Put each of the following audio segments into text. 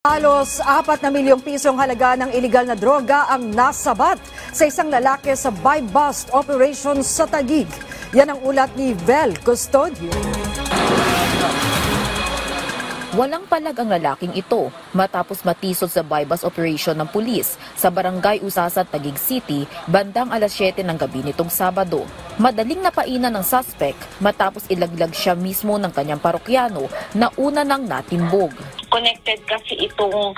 Halos 4 na milyong pisong halaga ng iligal na droga ang nasabat sa isang lalaki sa buy-bust operation sa Taguig. Yan ang ulat ni Vel Custodio. Walang palag ang lalaking ito matapos matisod sa buy-bust operation ng pulis sa Barangay Usasan, Taguig City, bandang alas 7 ng gabi nitong Sabado. Madaling napainan ng suspect matapos ilaglag siya mismo ng kanyang parokyano na una nang natimbog. Connected kasi itong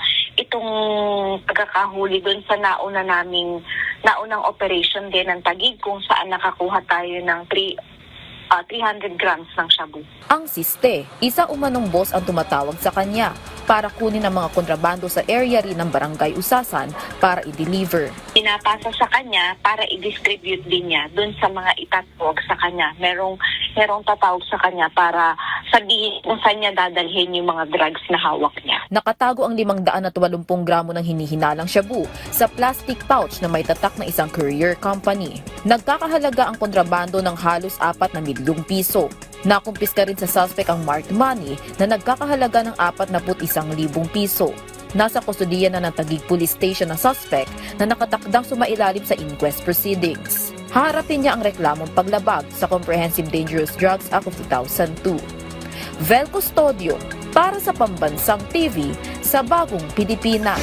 pagkakahuli doon sa naunang operation din ng Taguig kung saan nakakuha tayo ng 300 grams ng shabu. Ang siste, isa umanong boss ang tumatawag sa kanya para kunin ang mga kontrabando sa area rin ng Barangay Usasan para i-deliver. Pinapasa sa kanya para i-distribute din niya doon sa mga itatawag sa kanya. Merong tatawag sa kanya para sabihin kung saan niya dadalhin yung mga drugs na hawak niya. Nakatago ang 580 gramo ng hinihinalang shabu sa plastic pouch na may tatak ng isang courier company. Nagkakahalaga ang kontrabando ng halos 4 na milyong piso. Nakumpiska rin sa suspect ang marked money na nagkakahalaga ng 41,000 piso. Nasa kustudiya na ng Taguig Police Station ang suspect na nakatakdang sumailalim sa inquest proceedings. Haharapin niya ang reklamong paglabag sa Comprehensive Dangerous Drugs Act of 2002. Vel Custodio para sa Pambansang TV sa Bagong Pilipinas.